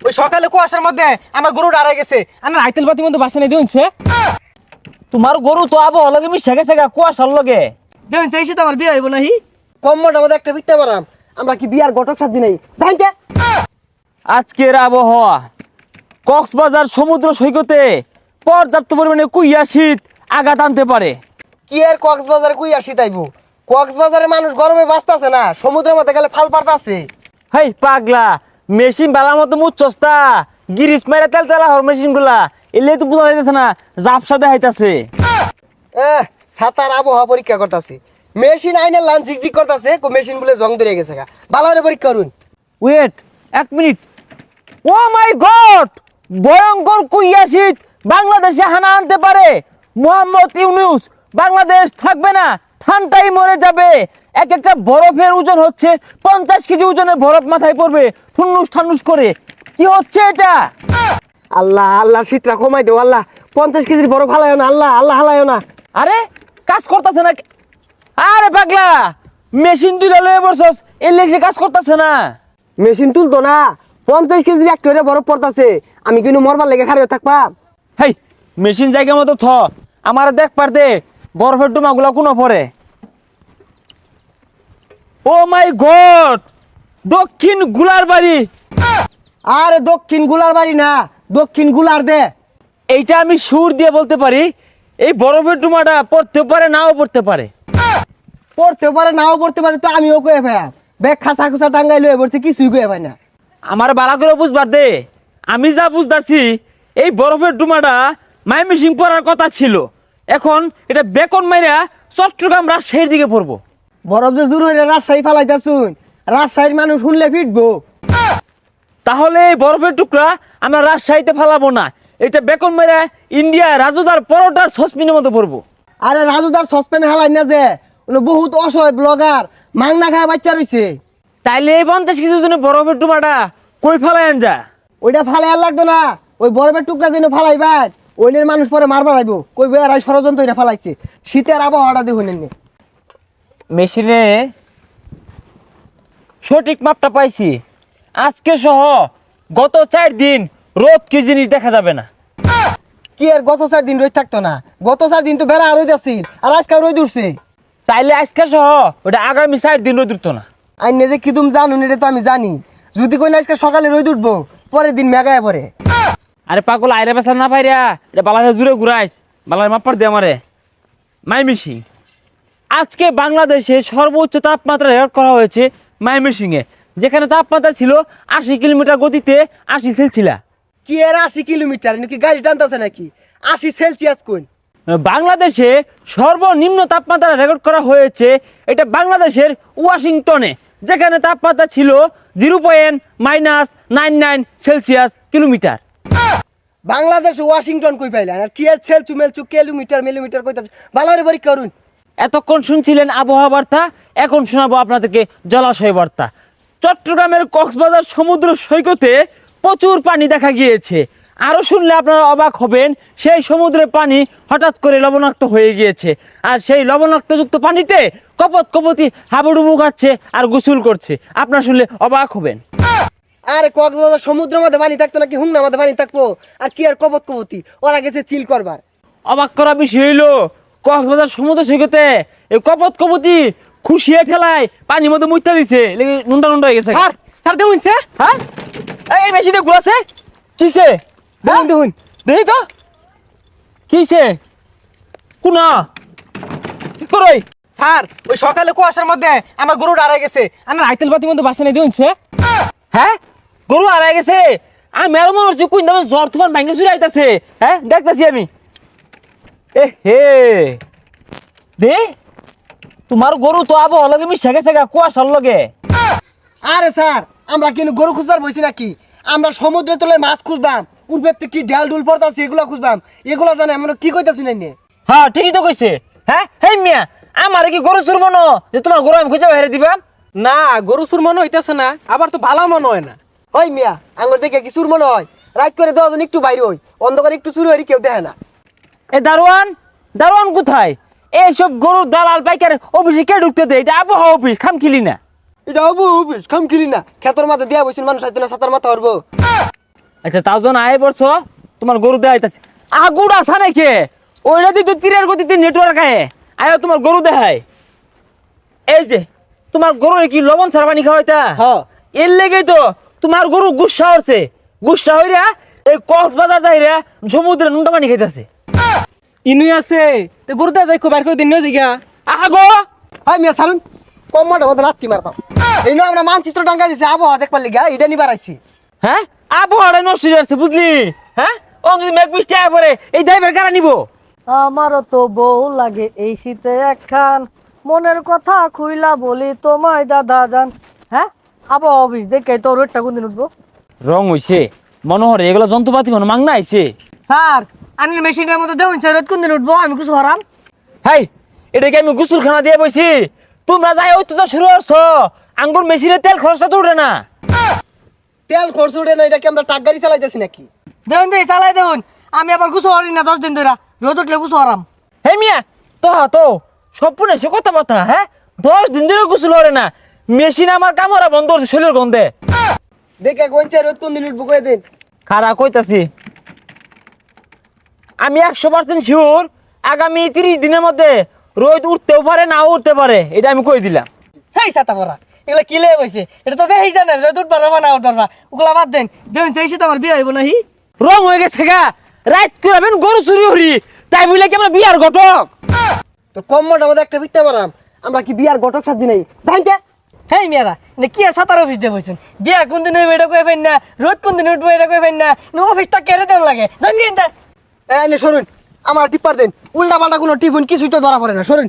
ওই সকালে কুয়াশার মধ্যে আমার গরু দাঁড়ায় গেছে। আমার আইতেল বাতির মধ্যে বাসা নেই দিনছে। তোমার গরু তো আবহাওয়া লগে মিশে গেছে গা কুয়াশার লগে। দেখুন চাইছি তো আমার বিয়ে হইব নাহি। কম মোটা মধ্যে একটা বিকতে পারাম। আমরা কি বিয়ার ঘটক সাজি নাই জানতে? আজকের আবহাওয়া কক্সবাজার সমুদ্র সৈকতে পর্যাপ্ত পরিমাণে কুইয়া শীত আঘাত আনতে পারে। কি আর কক্সবাজারে কই আসি তাইবো? কক্সবাজারে মানুষ গরমে বাঁচতাছে না, সমুদ্রের মধ্যে গেলে ফাল পারতাছে। হেই পাগলা, মেশিন বালার মতো মুচ্ছস্তা গিরিস মেরে তেল তেলা হর মেশিন গুলা এলে তো বোঝা যাইতেছে না জাপসা দেখাইতাছে। ছাতার আবহাওয়া পরীক্ষা করতেছে, মেশিন আইনের লান ঝিকঝিক করতেছে, মেশিন বলে জং ধরে গেছে গা। ভালো করে পরীক্ষা করুন। Wait 1 minute. Oh my god, ভয়ঙ্কর কুইয়া শীত বাংলাদেশে হানা আনতে পারে। মোহাম্মদ ইউনূস বাংলাদেশ থাকবে না, ঠান্ডায় মরে যাবে। এক একটা বরফের ওজন হচ্ছে 50 কেজি ওজনের বরফ মাথায় পড়বে ঠুন্নুস ঠান্নুস করে। কি হচ্ছে এটা? আল্লাহ আল্লাহ, শীতটা কমাই দেও আল্লাহ। 50 কেজির বড় ফালায় না আল্লাহ, আল্লাহ হালায় না। আরে কাজ করতেছে না। আরে পাগলা, মেশিন দুইটা লয়ে বসছস, এলে সে কাজ করতেছে না। মেশিন তুলতো না, 50 কেজির একটা করে বরফ পড়তাছে। আমি কিন্তু মরবার লেগে খাড়িয়ে থাকবা। হেই, মেশিন জায়গা মতো থ, আমার দেখ পার দে বরফের ডুমাগুলা কোনো পরে। ও মাই গড, দক্ষিণ গুলার বাড়ি। আরে দক্ষিণ গুলার বাড়ি না, দক্ষিণ গুলার দে। এইটা আমি সুর দিয়ে বলতে পারি। এই বরফের ডুমাটা পড়তে পারে নাও পড়তে পারে। পড়তে পারে নাও পড়তে পারে, তো আমিও কয়ে ভাই ব্যাগ খাসা খুসা টাঙ্গাই লয়ে পড়ছে, কিছুই কয়ে ভাই না। আমার বালা করে বুঝবার দে। আমি যা বুঝতাছি, এই বরফের ডুমাটা মাইমিসিং পড়ার কথা ছিল, এখন এটা বেকন মাইরা চট্টগ্রাম রাজশাহীর দিকে পড়বো। বরফ যে জোর হইলে রাজশাহী ফালাইতাছুন, রাজশাহীর মানুষ শুনলে ফিটবো। তাহলে এই বরফের টুকরা আমরা রাজশাহীতে ফালাবো না, এটা বেকন মাইরা ইন্ডিয়া রাজুদার পরোটার সসপিনের মতো পড়বো। আরে রাজুদার সসপেন হালাই না যে, বহুত অসহায় ব্লগার মাংনা খায় বাচ্চা রইছে। তাইলে এই 50 কিছু জন্য বরফের টুমাটা কই ফালাই আনজা? ওইটা ফালাই আর লাগতো না, ওই বরফের টুকরা যেন ফালাইবার ওইনের মানুষ পরে মারবার আইব। কই বেড়াই আর ষড়যন্ত্র এটা ফালাইছে। শীতের আবহাওয়াটা দেখুন। মেশিনে সঠিক মাপটা পাইছি। আজকে সহ গত 4 দিন রোদ কি জিনিস দেখা যাবে না। কি আর গত 4 দিন রোদ থাকতো না? গত 4 দিন তো বেড়া রোদ আসছিল, আর আজকে রোদ উঠছে। তাইলে আজকে সহ ওটা আগামী 4 দিন রোদ উঠতো না। আইনে যে কি তুমি জানো এটা তো আমি জানি। যদি কই না আজকে সকালে রোদ উঠবো, পরের দিন মেঘায় পরে। আরে পাগল, আইরে বেসা না পাইরা এটা বালারে জুড়ে ঘুরাইস, বালার মাপার দে আমারে। মাইমিসিং আজকে বাংলাদেশে সর্বোচ্চ তাপমাত্রা রেকর্ড করা হয়েছে মাইমিসিংয়ে, যেখানে তাপমাত্রা ছিল 80 কিলোমিটার গতিতে 80 সেলসিয়াস। কি আর 80 কিলোমিটার নাকি গাড়ি টানতেছে নাকি? 80 সেলসিয়াস কোন? বাংলাদেশে সর্বনিম্ন তাপমাত্রা রেকর্ড করা হয়েছে এটা বাংলাদেশের ওয়াশিংটনে, যেখানে তাপমাত্রা ছিল 0.-99 সেলসিয়াস কিলোমিটার। বাংলাদেশ ওয়াশিংটন কই পাইলেন? আর কি আর সেলসু মেলসু কিলোমিটার মিলিমিটার কইতাছে। ভালোরে পরীক্ষা করুন। এতক্ষণ শুনছিলেন আবহাওয়া বার্তা, এখন শোনাবো আপনাদেরকে জলাশয় বার্তা। চট্টগ্রামের কক্সবাজার সমুদ্র সৈকতে প্রচুর পানি দেখা গিয়েছে। আরও শুনলে আপনারা অবাক হবেন, সেই সমুদ্রের পানি হঠাৎ করে লবণাক্ত হয়ে গিয়েছে, আর সেই লবণাক্তযুক্ত পানিতে কপত কপতি হাবুডুবু খাচ্ছে আর গোসল করছে। আপনারা শুনলে অবাক হবেন। আরে কক্সবাজার সমুদ্রের মধ্যে পানি থাকতো নাকি হুমনার মধ্যে পানি থাকবো? আর কি আর কবত কবতি, ওরা গেছে চিল করবার। অবাক করা বিষয় হইলো, কক্সবাজার সমুদ্র সৈকতে এই কপত কপতি খুশিয়ে ঠেলায় পানির মধ্যে মুইতা দিছে, নুন্দা নুন্দা হয়ে গেছে। স্যার স্যার দেখুন স্যার। হ্যাঁ, এই মেশিনে ঘুরাছে কিসে? দেখুন দেখুন দেখি তো কিসে কোনা করই। স্যার, ওই সকালে কুয়াশার মধ্যে আমার গরু দাঁড়ায় গেছে। আমার আইতেল বাতির মধ্যে বাসা নেই দিনছে। হ্যাঁ, গরু হারাই গেছে। আমি মেরো মনে হচ্ছে কোন দামে জ্বর তোমার ভাঙ্গে চুরি আইতাছে। হ্যাঁ, দেখতেছি আমি। এ হে দে, তোমার গরু তো আবহাওয়া লগে মিশে গেছে গা কুয়াশার লগে। আরে স্যার, আমরা কিন্তু গরু খুঁজবার বসি নাকি? আমরা সমুদ্রে তলে মাছ খুঁজবাম, উর্বের কি ঢেল ডুল পড়তাছে এগুলা খুঁজবাম। এগুলা জানে আমরা কি কইতাছি না নে? হ্যাঁ, ঠিকই তো কইছে। হ্যাঁ, হেই মিয়া, আমার কি গরু চুর মনো যে তোমার গরু আমি খুঁজে বাইরে দিবাম? না, গরু চুর মনে হইতেছে না, আবার তো ভালো মনে হয় না। ওই মিয়া, আঙ্গুর দেখে কি সুর মনে হয়? রাত করে 10 জন একটু বাইরে হই, অন্ধকারে একটু চুরি হই, কেউ দেখে না। এ দারোয়ান, দারোয়ান কোথায়? এইসব গরুর দালাল পাইকার অফিসে কে ঢুকতে দেয়? এটা আবহাওয়া অফিস, খামখিলি না। এটা হবু হবিস খাম কিলি না। খেতর মাথা দিয়া বসিন মানুষ আইতো না, সাতার মাথা হরবো। আচ্ছা তাও যখন আয় পড়ছো তোমার গরু দেখাইতেছে আগুড় আসা নাকি ওইটা দিয়ে তো তীরের গতিতে নেটওয়ার্ক আয় আয় তোমার গরু দেখায় এই যে তোমার গরু কি লবণ ছাড়া পানি খাওয়াইতা হ্যাঁ। এর লেগেই তো তোমার গরু গুসা হচ্ছে গুসা হইরা এই কক্সবাজার যাইরা সমুদ্রে নুনটা পানি খাইতেছে ইনুই আছে তো গরুটা যাই বাইর করে দিন জিগা আগো হাই মিয়া সারুন কম্মাটা মতো লাত্তি মারবাম এই নয় আমরা মানচিত্র টাঙ্গা দিছি আবহাওয়া দেখবার লিগা এটা নিবার আইছি হ্যাঁ আবহাওয়াটা নষ্ট হয়ে যাচ্ছে বুঝলি হ্যাঁ ও যদি মেঘ বৃষ্টি আয় পরে এই ড্রাইভার কারা নিবো আমারও তো বউ লাগে এই শীতে একখান মনের কথা খুইলা বলি তোমায় দাদা জান। হ্যাঁ আবহাওয়া অফিস দেখে তো রোডটা কোনদিন উঠবো? রং হইছে মনোহর এগুলো যন্ত্রপাতি মনে মাংনা আইছে স্যার আনিল মেশিনের মধ্যে দেউন স্যার রোড কোনদিন উঠবো? আমি কিছু হরাম হাই এটা কি আমি গুসুলখানা দিয়ে বইছি তোমরা যাই অত্যাচার শুরু করছো আঙ্গুর মেশিনের তেল খরচটা তো উঠে না তেল খরচ উঠে না এটা কি আমরা টাক গাড়ি চালাইতেছি নাকি দেউন দেই চালাই দেউন আমি আবার কিছু হরি না 10 দিন ধরে রোদ উঠলে কিছু হরাম। হে মিয়া তো সম্পূর্ণ সে কথা বার্তা হ্যাঁ 10 দিন ধরে গোসল করে না মেশিন আমার কামড়া বন্ধ হচ্ছে শরীরের গন্ধে দেখে কোনছে রোদ কোন দিন উঠবো কয়ে দিন খারা কইতাছি আমি 100% শিওর আগামী 30 দিনের মধ্যে রোদ উঠতেও পারে না উঠতে পারে এটা আমি কই দিলাম হেই ছাতা পরা এগুলা কি লে হইছে এটা তো বেহি জানে রোদ উঠবার না উঠবার ওগুলা বাদ দেন দেউন চাইছি তো আমার বিয়ে হইব নাহি রং হয়ে গেছে গা রাত করবেন গরু চুরি হরি তাই বলে কি আমরা বিয়ার ঘটক তো কম্মাটা মতো একটা পিঠা মারাম আমরা কি বিয়ার ঘটক সাজি নাই জানতে হেই মিয়ারা না কি ছাতার অফিস দিয়ে বসছেন বিয়া কোনদিন হইব এটা কই ফাইন না রোদ কোনদিন উঠবো এটা কই ফাইন না অফিসটা কেড়ে দেন লাগে জানিয়েন তা এনে সরুন আমার টিপ্পার দেন উল্টা পাল্টা কোনো টিফিন কিছুই তো ধরা পড়ে না সরুন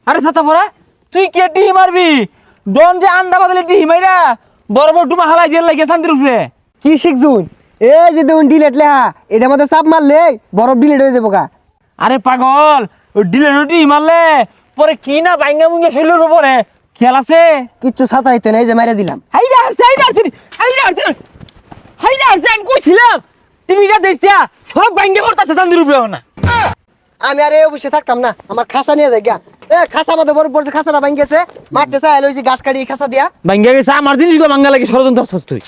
আরে ছাতা পড়া তুই কে টিহি মারবি ডন যে আন্দা বাদলে টিহি মাইরা বড় বড় ডুমা হালাই দিয়ে লাগে শান্তির উপরে কি শিখছুন এই যে দেখুন ডিলেট লেহা এটার মধ্যে চাপ মারলে বরফ ডিলেট হয়ে যাবো গা আরে পাগল ওই ডিলে রুটি মারলে পরে কি না বাইঙ্গা মুঙ্গা শৈলের উপরে খেয়াল আছে কিচ্ছু ছাতা হইতে না এই যে মাইরা দিলাম হাইরা আসছে আমি কইছিলাম টিভিটা দেখছিয়া সব বাইঙ্গা পড়তাছে শান্তির উপরে না আমি আর এই অফিসে থাকতাম না আমার খাসা নিয়ে যাই গা খাসা মধ্যে বরফ পড়ছে খাসাটা ভাঙ্গেছে মাঠে চাই লইছি ঘাস কাটি খাসা দিয়া বাইঙ্গা গেছে আমার জিনিসগুলো ভাঙ্গা লাগে ষড়যন্ত্র তুই